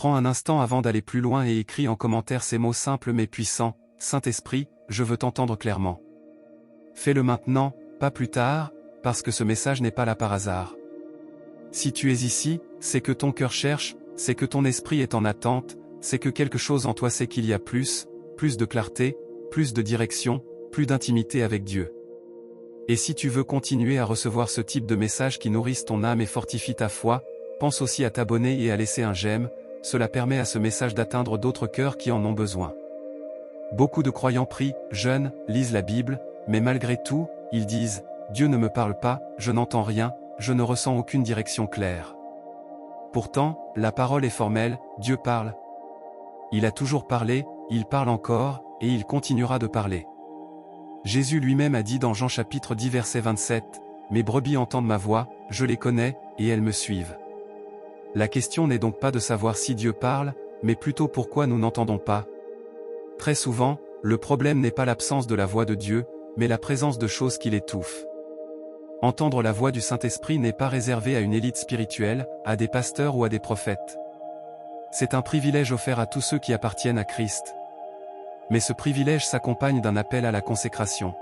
Prends un instant avant d'aller plus loin et écris en commentaire ces mots simples mais puissants: Saint-Esprit, je veux t'entendre clairement. Fais-le maintenant, pas plus tard, parce que ce message n'est pas là par hasard. Si tu es ici, c'est que ton cœur cherche, c'est que ton esprit est en attente, c'est que quelque chose en toi sait qu'il y a plus de clarté, plus de direction, plus d'intimité avec Dieu. Et si tu veux continuer à recevoir ce type de messages qui nourrissent ton âme et fortifient ta foi, pense aussi à t'abonner et à laisser un j'aime, cela permet à ce message d'atteindre d'autres cœurs qui en ont besoin. Beaucoup de croyants prient, jeûnent, lisent la Bible, mais malgré tout, ils disent « Dieu ne me parle pas, je n'entends rien, je ne ressens aucune direction claire. » Pourtant, la parole est formelle, Dieu parle. Il a toujours parlé, il parle encore, et il continuera de parler. Jésus lui-même a dit dans Jean chapitre 10 verset 27, « Mes brebis entendent ma voix, je les connais, et elles me suivent. » La question n'est donc pas de savoir si Dieu parle, mais plutôt pourquoi nous n'entendons pas. Très souvent, le problème n'est pas l'absence de la voix de Dieu, mais la présence de choses qui l'étouffent. Entendre la voix du Saint-Esprit n'est pas réservé à une élite spirituelle, à des pasteurs ou à des prophètes. C'est un privilège offert à tous ceux qui appartiennent à Christ. Mais ce privilège s'accompagne d'un appel à la consécration.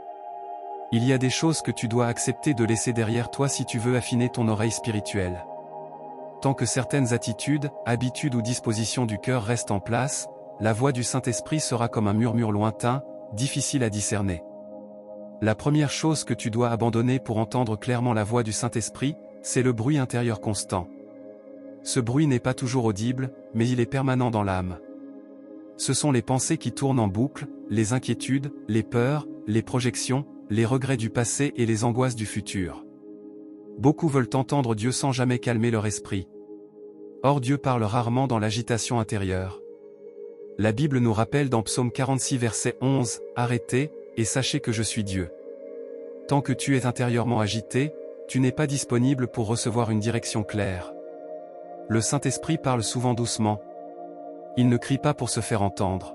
Il y a des choses que tu dois accepter de laisser derrière toi si tu veux affiner ton oreille spirituelle. Tant que certaines attitudes, habitudes ou dispositions du cœur restent en place, la voix du Saint-Esprit sera comme un murmure lointain, difficile à discerner. La première chose que tu dois abandonner pour entendre clairement la voix du Saint-Esprit, c'est le bruit intérieur constant. Ce bruit n'est pas toujours audible, mais il est permanent dans l'âme. Ce sont les pensées qui tournent en boucle, les inquiétudes, les peurs, les projections, les regrets du passé et les angoisses du futur. Beaucoup veulent entendre Dieu sans jamais calmer leur esprit. Or Dieu parle rarement dans l'agitation intérieure. La Bible nous rappelle dans Psaume 46 verset 11, « Arrêtez, et sachez que je suis Dieu. » Tant que tu es intérieurement agité, tu n'es pas disponible pour recevoir une direction claire. Le Saint-Esprit parle souvent doucement. Il ne crie pas pour se faire entendre.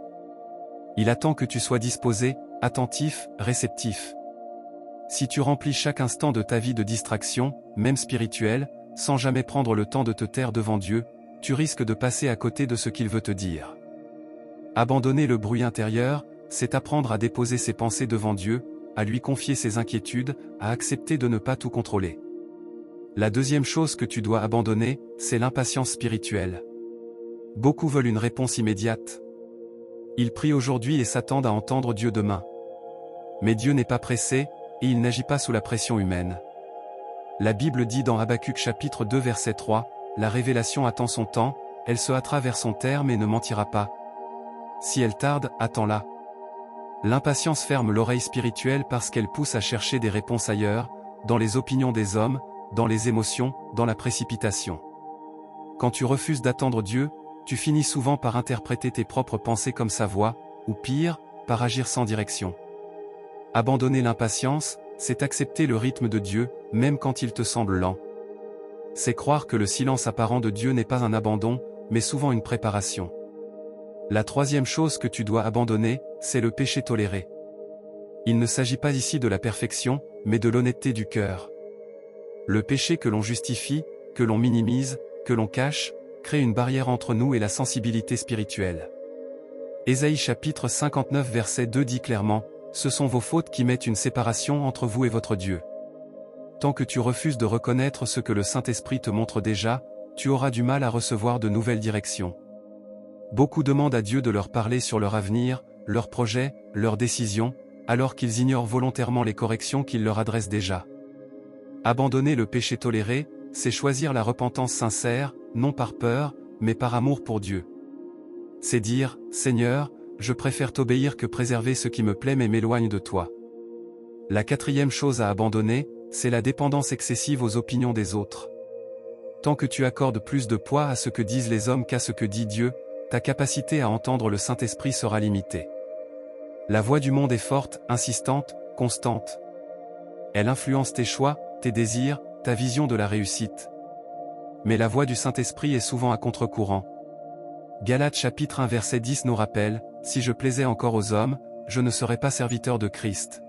Il attend que tu sois disposé, attentif, réceptif. Si tu remplis chaque instant de ta vie de distraction, même spirituelle, sans jamais prendre le temps de te taire devant Dieu, tu risques de passer à côté de ce qu'il veut te dire. Abandonner le bruit intérieur, c'est apprendre à déposer ses pensées devant Dieu, à lui confier ses inquiétudes, à accepter de ne pas tout contrôler. La deuxième chose que tu dois abandonner, c'est l'impatience spirituelle. Beaucoup veulent une réponse immédiate. Ils prient aujourd'hui et s'attendent à entendre Dieu demain. Mais Dieu n'est pas pressé, et il n'agit pas sous la pression humaine. La Bible dit dans Habacuc chapitre 2 verset 3, « La révélation attend son temps, elle se hâtera vers son terme et ne mentira pas. Si elle tarde, attends-la. » L'impatience ferme l'oreille spirituelle parce qu'elle pousse à chercher des réponses ailleurs, dans les opinions des hommes, dans les émotions, dans la précipitation. Quand tu refuses d'attendre Dieu, tu finis souvent par interpréter tes propres pensées comme sa voix, ou pire, par agir sans direction. Abandonner l'impatience, c'est accepter le rythme de Dieu, même quand il te semble lent. C'est croire que le silence apparent de Dieu n'est pas un abandon, mais souvent une préparation. La troisième chose que tu dois abandonner, c'est le péché toléré. Il ne s'agit pas ici de la perfection, mais de l'honnêteté du cœur. Le péché que l'on justifie, que l'on minimise, que l'on cache, crée une barrière entre nous et la sensibilité spirituelle. Ésaïe chapitre 59 verset 2 dit clairement, « Ce sont vos fautes qui mettent une séparation entre vous et votre Dieu. » Tant que tu refuses de reconnaître ce que le Saint-Esprit te montre déjà, tu auras du mal à recevoir de nouvelles directions. Beaucoup demandent à Dieu de leur parler sur leur avenir, leurs projets, leurs décisions, alors qu'ils ignorent volontairement les corrections qu'il leur adresse déjà. Abandonner le péché toléré, c'est choisir la repentance sincère, non par peur, mais par amour pour Dieu. C'est dire, « Seigneur, je préfère t'obéir que préserver ce qui me plaît mais m'éloigne de toi. » La quatrième chose à abandonner, c'est la dépendance excessive aux opinions des autres. Tant que tu accordes plus de poids à ce que disent les hommes qu'à ce que dit Dieu, ta capacité à entendre le Saint-Esprit sera limitée. La voix du monde est forte, insistante, constante. Elle influence tes choix, tes désirs, ta vision de la réussite. Mais la voix du Saint-Esprit est souvent à contre-courant. Galates chapitre 1 verset 10 nous rappelle, « Si je plaisais encore aux hommes, je ne serais pas serviteur de Christ. »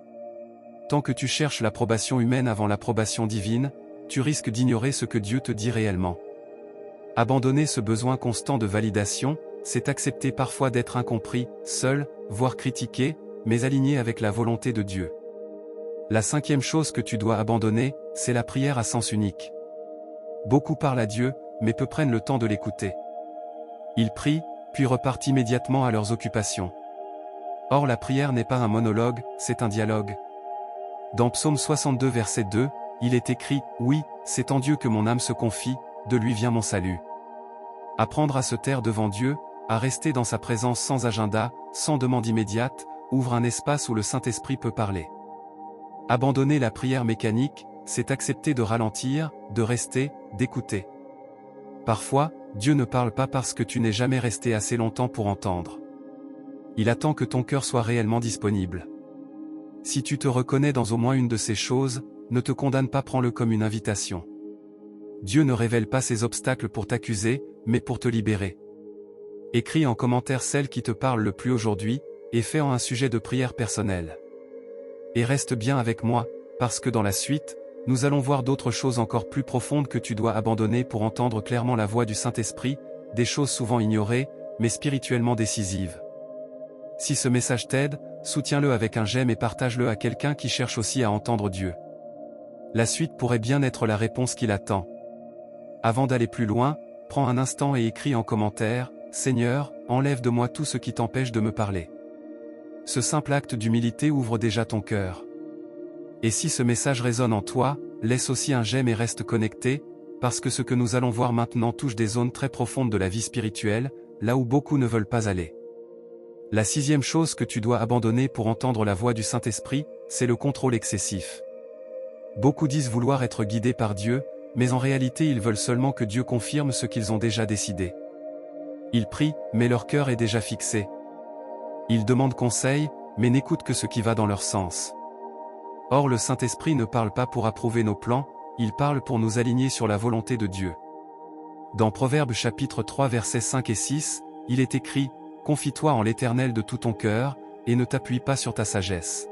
Tant que tu cherches l'approbation humaine avant l'approbation divine, tu risques d'ignorer ce que Dieu te dit réellement. Abandonner ce besoin constant de validation, c'est accepter parfois d'être incompris, seul, voire critiqué, mais aligné avec la volonté de Dieu. La cinquième chose que tu dois abandonner, c'est la prière à sens unique. Beaucoup parlent à Dieu, mais peu prennent le temps de l'écouter. Ils prient, puis repartent immédiatement à leurs occupations. Or la prière n'est pas un monologue, c'est un dialogue. Dans Psaume 62 verset 2, il est écrit « Oui, c'est en Dieu que mon âme se confie, de lui vient mon salut ». Apprendre à se taire devant Dieu, à rester dans sa présence sans agenda, sans demande immédiate, ouvre un espace où le Saint-Esprit peut parler. Abandonner la prière mécanique, c'est accepter de ralentir, de rester, d'écouter. Parfois, Dieu ne parle pas parce que tu n'es jamais resté assez longtemps pour entendre. Il attend que ton cœur soit réellement disponible. Si tu te reconnais dans au moins une de ces choses, ne te condamne pas, prends-le comme une invitation. Dieu ne révèle pas ses obstacles pour t'accuser, mais pour te libérer. Écris en commentaire celle qui te parle le plus aujourd'hui, et fais-en un sujet de prière personnelle. Et reste bien avec moi, parce que dans la suite, nous allons voir d'autres choses encore plus profondes que tu dois abandonner pour entendre clairement la voix du Saint-Esprit, des choses souvent ignorées, mais spirituellement décisives. Si ce message t'aide, soutiens-le avec un j'aime et partage-le à quelqu'un qui cherche aussi à entendre Dieu. La suite pourrait bien être la réponse qu'il attend. Avant d'aller plus loin, prends un instant et écris en commentaire « Seigneur, enlève de moi tout ce qui t'empêche de me parler ». Ce simple acte d'humilité ouvre déjà ton cœur. Et si ce message résonne en toi, laisse aussi un j'aime et reste connecté, parce que ce que nous allons voir maintenant touche des zones très profondes de la vie spirituelle, là où beaucoup ne veulent pas aller. La sixième chose que tu dois abandonner pour entendre la voix du Saint-Esprit, c'est le contrôle excessif. Beaucoup disent vouloir être guidés par Dieu, mais en réalité ils veulent seulement que Dieu confirme ce qu'ils ont déjà décidé. Ils prient, mais leur cœur est déjà fixé. Ils demandent conseil, mais n'écoutent que ce qui va dans leur sens. Or le Saint-Esprit ne parle pas pour approuver nos plans, il parle pour nous aligner sur la volonté de Dieu. Dans Proverbes chapitre 3 versets 5 et 6, il est écrit « Confie-toi en l'Éternel de tout ton cœur, et ne t'appuie pas sur ta sagesse.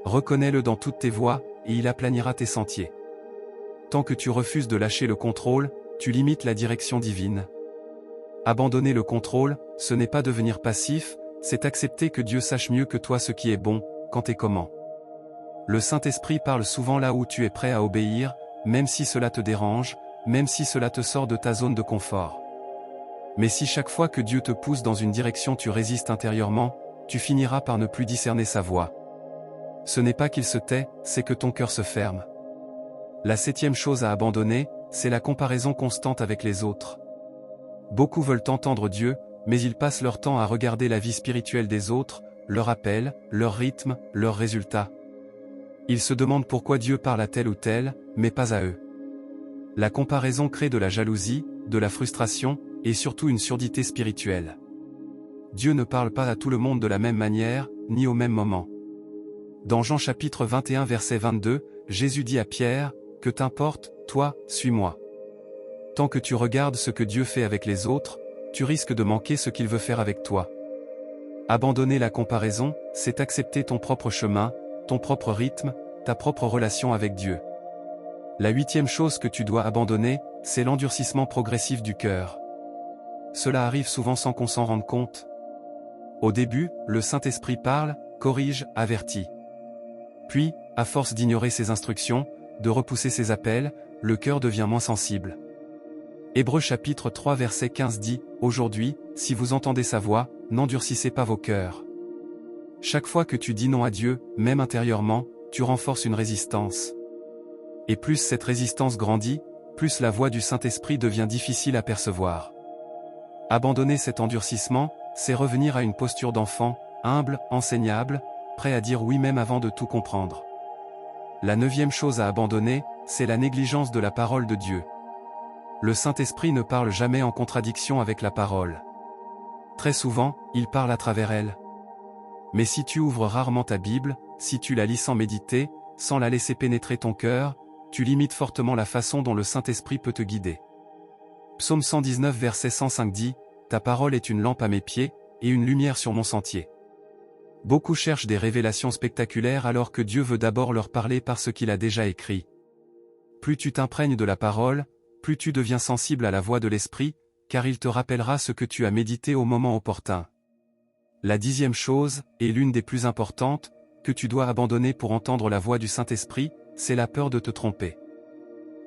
Reconnais-le dans toutes tes voies, et il aplanira tes sentiers. » Tant que tu refuses de lâcher le contrôle, tu limites la direction divine. Abandonner le contrôle, ce n'est pas devenir passif, c'est accepter que Dieu sache mieux que toi ce qui est bon, quand et comment. Le Saint-Esprit parle souvent là où tu es prêt à obéir, même si cela te dérange, même si cela te sort de ta zone de confort. Mais si chaque fois que Dieu te pousse dans une direction tu résistes intérieurement, tu finiras par ne plus discerner sa voix. Ce n'est pas qu'il se tait, c'est que ton cœur se ferme. La septième chose à abandonner, c'est la comparaison constante avec les autres. Beaucoup veulent entendre Dieu, mais ils passent leur temps à regarder la vie spirituelle des autres, leur appel, leur rythme, leurs résultats. Ils se demandent pourquoi Dieu parle à tel ou tel, mais pas à eux. La comparaison crée de la jalousie, de la frustration, et surtout une surdité spirituelle. Dieu ne parle pas à tout le monde de la même manière, ni au même moment. Dans Jean chapitre 21 verset 22, Jésus dit à Pierre, « Que t'importe, toi, suis-moi. » Tant que tu regardes ce que Dieu fait avec les autres, tu risques de manquer ce qu'il veut faire avec toi. Abandonner la comparaison, c'est accepter ton propre chemin, ton propre rythme, ta propre relation avec Dieu. La huitième chose que tu dois abandonner, c'est l'endurcissement progressif du cœur. Cela arrive souvent sans qu'on s'en rende compte. Au début, le Saint-Esprit parle, corrige, avertit. Puis, à force d'ignorer ses instructions, de repousser ses appels, le cœur devient moins sensible. Hébreux chapitre 3 verset 15 dit, « Aujourd'hui, si vous entendez sa voix, n'endurcissez pas vos cœurs. » Chaque fois que tu dis non à Dieu, même intérieurement, tu renforces une résistance. Et plus cette résistance grandit, plus la voix du Saint-Esprit devient difficile à percevoir. Abandonner cet endurcissement, c'est revenir à une posture d'enfant, humble, enseignable, prêt à dire oui même avant de tout comprendre. La neuvième chose à abandonner, c'est la négligence de la parole de Dieu. Le Saint-Esprit ne parle jamais en contradiction avec la parole. Très souvent, il parle à travers elle. Mais si tu ouvres rarement ta Bible, si tu la lis sans méditer, sans la laisser pénétrer ton cœur, tu limites fortement la façon dont le Saint-Esprit peut te guider. Psaume 119 verset 105 dit, « Ta parole est une lampe à mes pieds, et une lumière sur mon sentier. » Beaucoup cherchent des révélations spectaculaires alors que Dieu veut d'abord leur parler par ce qu'il a déjà écrit. Plus tu t'imprègnes de la parole, plus tu deviens sensible à la voix de l'Esprit, car il te rappellera ce que tu as médité au moment opportun. La 10e chose, et l'une des plus importantes, que tu dois abandonner pour entendre la voix du Saint-Esprit, c'est la peur de te tromper.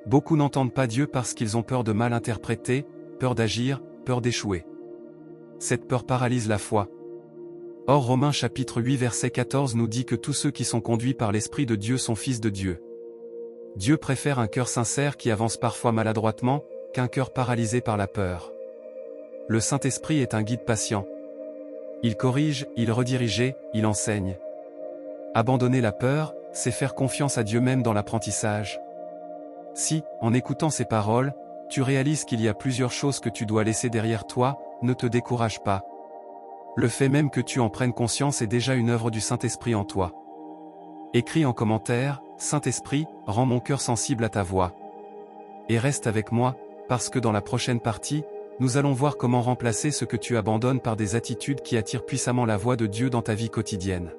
Beaucoup n'entendent pas Dieu parce qu'ils ont peur de mal interpréter, peur d'agir, peur d'échouer. Cette peur paralyse la foi. Or Romains chapitre 8 verset 14 nous dit que tous ceux qui sont conduits par l'Esprit de Dieu sont fils de Dieu. Dieu préfère un cœur sincère qui avance parfois maladroitement, qu'un cœur paralysé par la peur. Le Saint-Esprit est un guide patient. Il corrige, il redirige, il enseigne. Abandonner la peur, c'est faire confiance à Dieu même dans l'apprentissage. Si, en écoutant ces paroles, tu réalises qu'il y a plusieurs choses que tu dois laisser derrière toi, ne te décourage pas. Le fait même que tu en prennes conscience est déjà une œuvre du Saint-Esprit en toi. Écris en commentaire, Saint-Esprit, rends mon cœur sensible à ta voix. Et reste avec moi, parce que dans la prochaine partie, nous allons voir comment remplacer ce que tu abandonnes par des attitudes qui attirent puissamment la voix de Dieu dans ta vie quotidienne.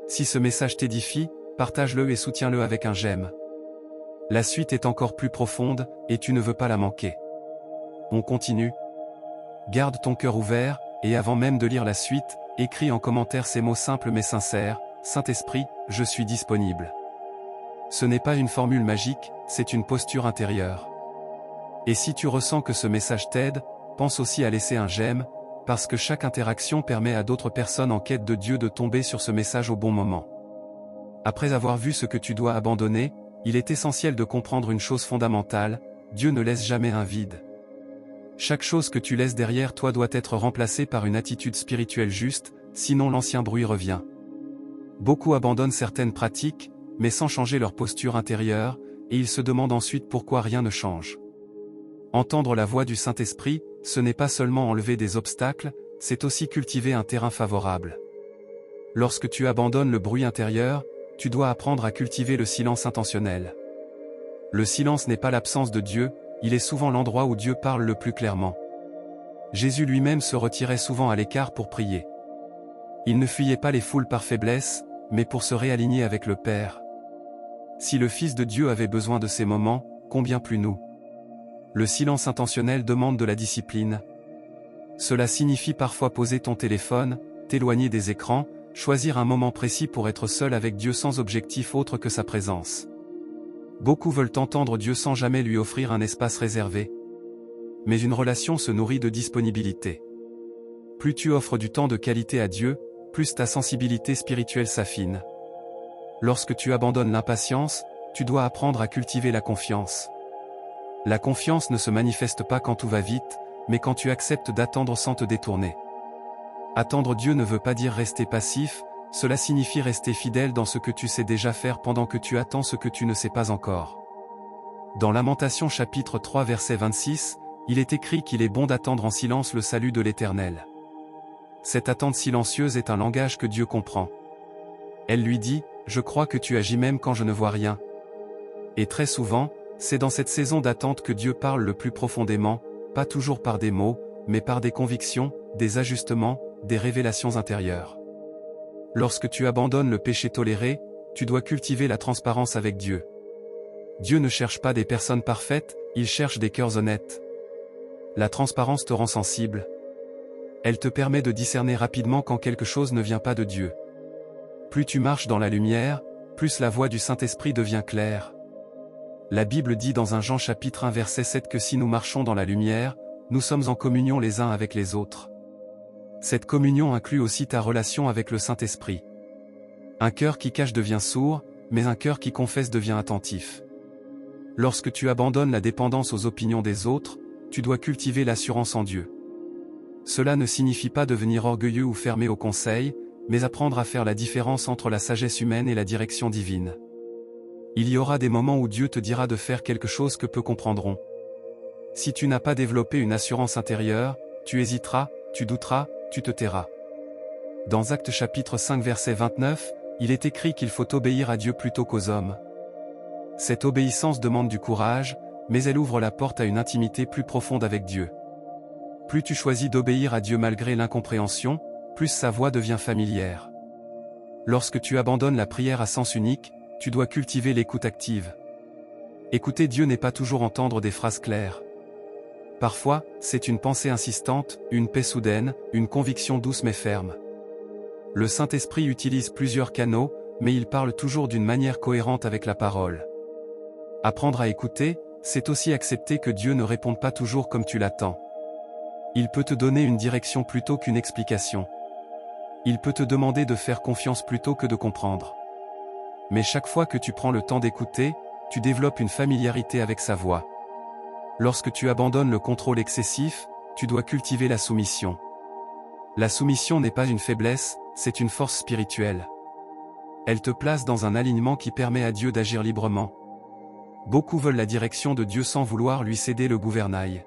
Si ce message t'édifie, partage-le et soutiens-le avec un j'aime. La suite est encore plus profonde, et tu ne veux pas la manquer. On continue. Garde ton cœur ouvert, et avant même de lire la suite, écris en commentaire ces mots simples mais sincères, Saint-Esprit, je suis disponible. Ce n'est pas une formule magique, c'est une posture intérieure. Et si tu ressens que ce message t'aide, pense aussi à laisser un j'aime, parce que chaque interaction permet à d'autres personnes en quête de Dieu de tomber sur ce message au bon moment. Après avoir vu ce que tu dois abandonner, il est essentiel de comprendre une chose fondamentale, Dieu ne laisse jamais un vide. Chaque chose que tu laisses derrière toi doit être remplacée par une attitude spirituelle juste, sinon l'ancien bruit revient. Beaucoup abandonnent certaines pratiques, mais sans changer leur posture intérieure, et ils se demandent ensuite pourquoi rien ne change. Entendre la voix du Saint-Esprit, ce n'est pas seulement enlever des obstacles, c'est aussi cultiver un terrain favorable. Lorsque tu abandonnes le bruit intérieur, tu dois apprendre à cultiver le silence intentionnel. Le silence n'est pas l'absence de Dieu, il est souvent l'endroit où Dieu parle le plus clairement. Jésus lui-même se retirait souvent à l'écart pour prier. Il ne fuyait pas les foules par faiblesse, mais pour se réaligner avec le Père. Si le Fils de Dieu avait besoin de ces moments, combien plus nous? Le silence intentionnel demande de la discipline. Cela signifie parfois poser ton téléphone, t'éloigner des écrans, choisir un moment précis pour être seul avec Dieu sans objectif autre que sa présence. Beaucoup veulent entendre Dieu sans jamais lui offrir un espace réservé. Mais une relation se nourrit de disponibilité. Plus tu offres du temps de qualité à Dieu, plus ta sensibilité spirituelle s'affine. Lorsque tu abandonnes l'impatience, tu dois apprendre à cultiver la confiance. La confiance ne se manifeste pas quand tout va vite, mais quand tu acceptes d'attendre sans te détourner. Attendre Dieu ne veut pas dire rester passif, cela signifie rester fidèle dans ce que tu sais déjà faire pendant que tu attends ce que tu ne sais pas encore. Dans Lamentations chapitre 3 verset 26, il est écrit qu'il est bon d'attendre en silence le salut de l'Éternel. Cette attente silencieuse est un langage que Dieu comprend. Elle lui dit, « Je crois que tu agis même quand je ne vois rien. » Et très souvent, c'est dans cette saison d'attente que Dieu parle le plus profondément, pas toujours par des mots, mais par des convictions, des ajustements, des révélations intérieures. Lorsque tu abandonnes le péché toléré, tu dois cultiver la transparence avec Dieu. Dieu ne cherche pas des personnes parfaites, il cherche des cœurs honnêtes. La transparence te rend sensible. Elle te permet de discerner rapidement quand quelque chose ne vient pas de Dieu. Plus tu marches dans la lumière, plus la voix du Saint-Esprit devient claire. La Bible dit dans 1 Jean chapitre 1 verset 7 que si nous marchons dans la lumière, nous sommes en communion les uns avec les autres. Cette communion inclut aussi ta relation avec le Saint-Esprit. Un cœur qui cache devient sourd, mais un cœur qui confesse devient attentif. Lorsque tu abandonnes la dépendance aux opinions des autres, tu dois cultiver l'assurance en Dieu. Cela ne signifie pas devenir orgueilleux ou fermé aux conseils, mais apprendre à faire la différence entre la sagesse humaine et la direction divine. Il y aura des moments où Dieu te dira de faire quelque chose que peu comprendront. Si tu n'as pas développé une assurance intérieure, tu hésiteras, tu douteras, tu te tairas. Dans Actes chapitre 5 verset 29, il est écrit qu'il faut obéir à Dieu plutôt qu'aux hommes. Cette obéissance demande du courage, mais elle ouvre la porte à une intimité plus profonde avec Dieu. Plus tu choisis d'obéir à Dieu malgré l'incompréhension, plus sa voix devient familière. Lorsque tu abandonnes la prière à sens unique, tu dois cultiver l'écoute active. Écouter Dieu n'est pas toujours entendre des phrases claires. Parfois, c'est une pensée insistante, une paix soudaine, une conviction douce mais ferme. Le Saint-Esprit utilise plusieurs canaux, mais il parle toujours d'une manière cohérente avec la parole. Apprendre à écouter, c'est aussi accepter que Dieu ne réponde pas toujours comme tu l'attends. Il peut te donner une direction plutôt qu'une explication. Il peut te demander de faire confiance plutôt que de comprendre. Mais chaque fois que tu prends le temps d'écouter, tu développes une familiarité avec sa voix. Lorsque tu abandonnes le contrôle excessif, tu dois cultiver la soumission. La soumission n'est pas une faiblesse, c'est une force spirituelle. Elle te place dans un alignement qui permet à Dieu d'agir librement. Beaucoup veulent la direction de Dieu sans vouloir lui céder le gouvernail.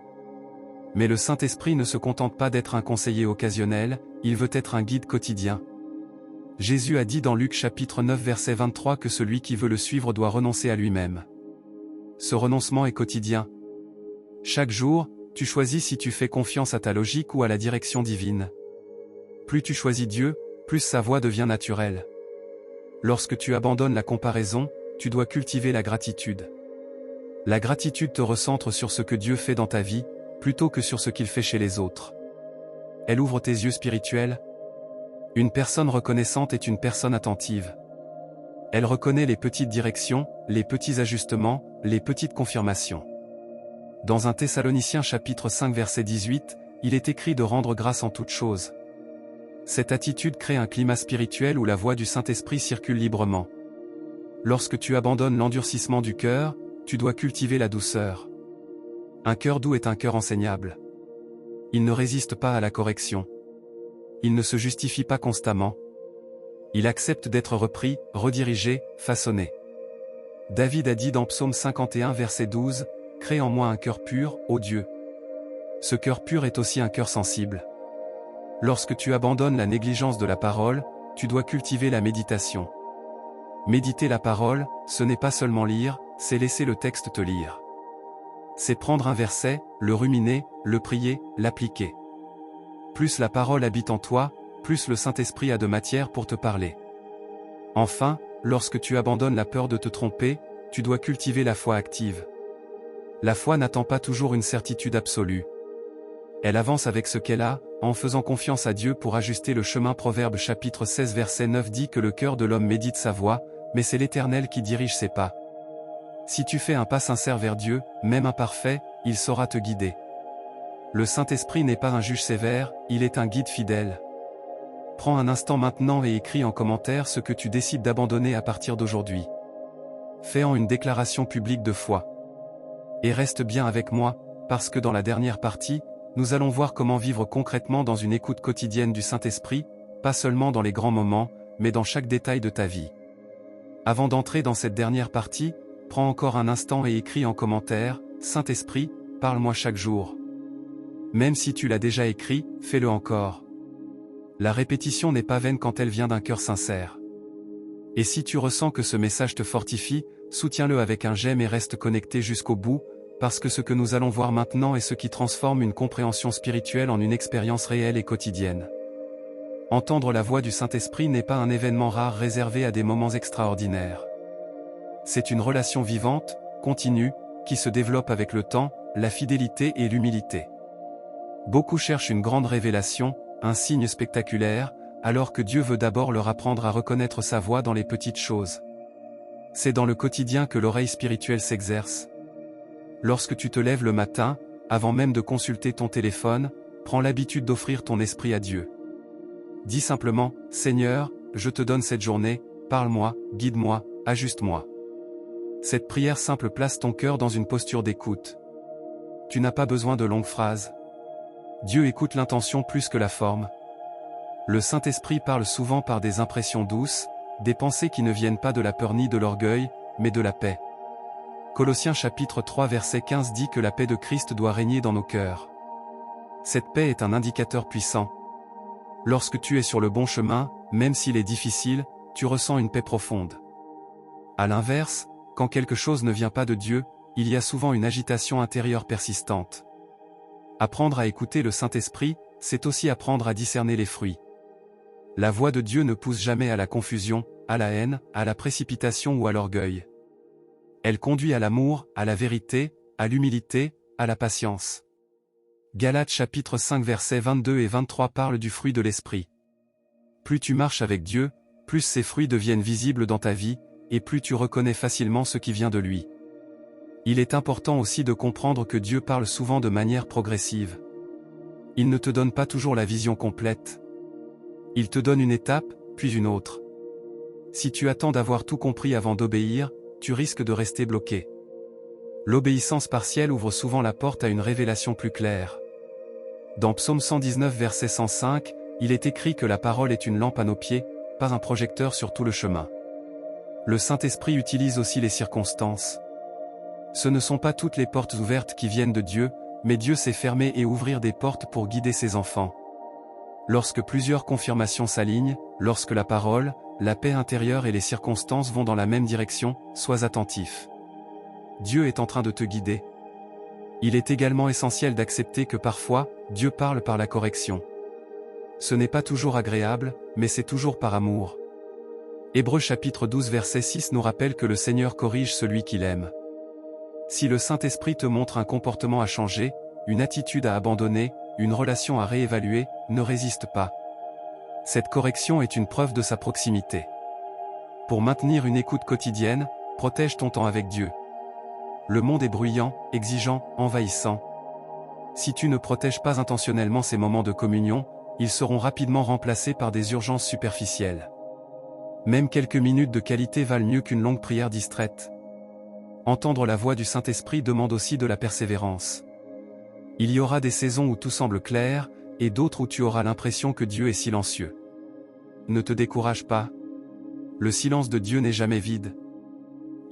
Mais le Saint-Esprit ne se contente pas d'être un conseiller occasionnel, il veut être un guide quotidien. Jésus a dit dans Luc chapitre 9 verset 23 que celui qui veut le suivre doit renoncer à lui-même. Ce renoncement est quotidien. Chaque jour, tu choisis si tu fais confiance à ta logique ou à la direction divine. Plus tu choisis Dieu, plus sa voix devient naturelle. Lorsque tu abandonnes la comparaison, tu dois cultiver la gratitude. La gratitude te recentre sur ce que Dieu fait dans ta vie, plutôt que sur ce qu'il fait chez les autres. Elle ouvre tes yeux spirituels. Une personne reconnaissante est une personne attentive. Elle reconnaît les petites directions, les petits ajustements, les petites confirmations. Dans 1 Thessaloniciens chapitre 5 verset 18, il est écrit de rendre grâce en toutes choses. Cette attitude crée un climat spirituel où la voix du Saint-Esprit circule librement. Lorsque tu abandonnes l'endurcissement du cœur, tu dois cultiver la douceur. Un cœur doux est un cœur enseignable. Il ne résiste pas à la correction. Il ne se justifie pas constamment. Il accepte d'être repris, redirigé, façonné. David a dit dans Psaume 51 verset 12, « Crée en moi un cœur pur, ô Dieu. » Ce cœur pur est aussi un cœur sensible. Lorsque tu abandonnes la négligence de la parole, tu dois cultiver la méditation. Méditer la parole, ce n'est pas seulement lire, c'est laisser le texte te lire. C'est prendre un verset, le ruminer, le prier, l'appliquer. Plus la parole habite en toi, plus le Saint-Esprit a de matière pour te parler. Enfin, lorsque tu abandonnes la peur de te tromper, tu dois cultiver la foi active. La foi n'attend pas toujours une certitude absolue. Elle avance avec ce qu'elle a, en faisant confiance à Dieu pour ajuster le chemin. Proverbe chapitre 16 verset 9 dit que le cœur de l'homme médite sa voie, mais c'est l'Éternel qui dirige ses pas. Si tu fais un pas sincère vers Dieu, même imparfait, il saura te guider. Le Saint-Esprit n'est pas un juge sévère, il est un guide fidèle. Prends un instant maintenant et écris en commentaire ce que tu décides d'abandonner à partir d'aujourd'hui. Fais-en une déclaration publique de foi. Et reste bien avec moi, parce que dans la dernière partie, nous allons voir comment vivre concrètement dans une écoute quotidienne du Saint-Esprit, pas seulement dans les grands moments, mais dans chaque détail de ta vie. Avant d'entrer dans cette dernière partie, prends encore un instant et écris en commentaire, « Saint-Esprit, parle-moi chaque jour ». Même si tu l'as déjà écrit, fais-le encore. La répétition n'est pas vaine quand elle vient d'un cœur sincère. Et si tu ressens que ce message te fortifie, soutiens-le avec un j'aime et reste connecté jusqu'au bout, parce que ce que nous allons voir maintenant est ce qui transforme une compréhension spirituelle en une expérience réelle et quotidienne. Entendre la voix du Saint-Esprit n'est pas un événement rare réservé à des moments extraordinaires. C'est une relation vivante, continue, qui se développe avec le temps, la fidélité et l'humilité. Beaucoup cherchent une grande révélation, un signe spectaculaire, alors que Dieu veut d'abord leur apprendre à reconnaître sa voix dans les petites choses. C'est dans le quotidien que l'oreille spirituelle s'exerce. Lorsque tu te lèves le matin, avant même de consulter ton téléphone, prends l'habitude d'offrir ton esprit à Dieu. Dis simplement, « Seigneur, je te donne cette journée, parle-moi, guide-moi, ajuste-moi. » Cette prière simple place ton cœur dans une posture d'écoute. Tu n'as pas besoin de longues phrases. Dieu écoute l'intention plus que la forme. Le Saint-Esprit parle souvent par des impressions douces, des pensées qui ne viennent pas de la peur ni de l'orgueil, mais de la paix. Colossiens chapitre 3 verset 15 dit que la paix de Christ doit régner dans nos cœurs. Cette paix est un indicateur puissant. Lorsque tu es sur le bon chemin, même s'il est difficile, tu ressens une paix profonde. À l'inverse, quand quelque chose ne vient pas de Dieu, il y a souvent une agitation intérieure persistante. Apprendre à écouter le Saint-Esprit, c'est aussi apprendre à discerner les fruits. La voix de Dieu ne pousse jamais à la confusion, à la haine, à la précipitation ou à l'orgueil. Elle conduit à l'amour, à la vérité, à l'humilité, à la patience. Galates chapitre 5 versets 22 et 23 parlent du fruit de l'esprit. Plus tu marches avec Dieu, plus ces fruits deviennent visibles dans ta vie, et plus tu reconnais facilement ce qui vient de lui. Il est important aussi de comprendre que Dieu parle souvent de manière progressive. Il ne te donne pas toujours la vision complète. Il te donne une étape, puis une autre. Si tu attends d'avoir tout compris avant d'obéir, tu risques de rester bloqué. L'obéissance partielle ouvre souvent la porte à une révélation plus claire. Dans Psaume 119 verset 105, il est écrit que la parole est une lampe à nos pieds, pas un projecteur sur tout le chemin. Le Saint-Esprit utilise aussi les circonstances. Ce ne sont pas toutes les portes ouvertes qui viennent de Dieu, mais Dieu sait fermer et ouvrir des portes pour guider ses enfants. Lorsque plusieurs confirmations s'alignent, lorsque la parole, la paix intérieure et les circonstances vont dans la même direction, sois attentif. Dieu est en train de te guider. Il est également essentiel d'accepter que parfois, Dieu parle par la correction. Ce n'est pas toujours agréable, mais c'est toujours par amour. Hébreux chapitre 12 verset 6 nous rappelle que le Seigneur corrige celui qu'il aime. Si le Saint-Esprit te montre un comportement à changer, une attitude à abandonner, une relation à réévaluer, ne résiste pas. Cette correction est une preuve de sa proximité. Pour maintenir une écoute quotidienne, protège ton temps avec Dieu. Le monde est bruyant, exigeant, envahissant. Si tu ne protèges pas intentionnellement ces moments de communion, ils seront rapidement remplacés par des urgences superficielles. Même quelques minutes de qualité valent mieux qu'une longue prière distraite. Entendre la voix du Saint-Esprit demande aussi de la persévérance. Il y aura des saisons où tout semble clair, et d'autres où tu auras l'impression que Dieu est silencieux. Ne te décourage pas. Le silence de Dieu n'est jamais vide.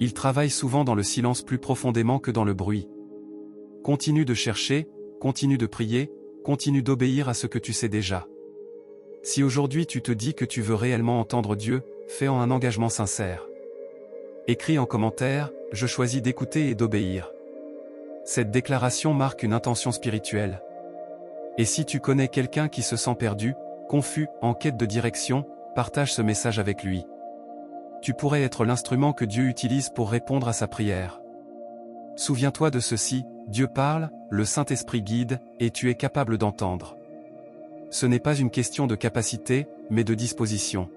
Il travaille souvent dans le silence plus profondément que dans le bruit. Continue de chercher, continue de prier, continue d'obéir à ce que tu sais déjà. Si aujourd'hui tu te dis que tu veux réellement entendre Dieu, fais-en un engagement sincère. Écris en commentaire, je choisis d'écouter et d'obéir. Cette déclaration marque une intention spirituelle. Et si tu connais quelqu'un qui se sent perdu, confus, en quête de direction, partage ce message avec lui. Tu pourrais être l'instrument que Dieu utilise pour répondre à sa prière. Souviens-toi de ceci, Dieu parle, le Saint-Esprit guide, et tu es capable d'entendre. Ce n'est pas une question de capacité, mais de disposition.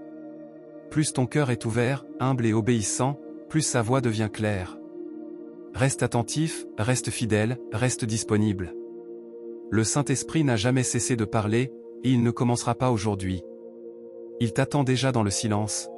Plus ton cœur est ouvert, humble et obéissant, plus sa voix devient claire. Reste attentif, reste fidèle, reste disponible. Le Saint-Esprit n'a jamais cessé de parler, et il ne commencera pas aujourd'hui. Il t'attend déjà dans le silence,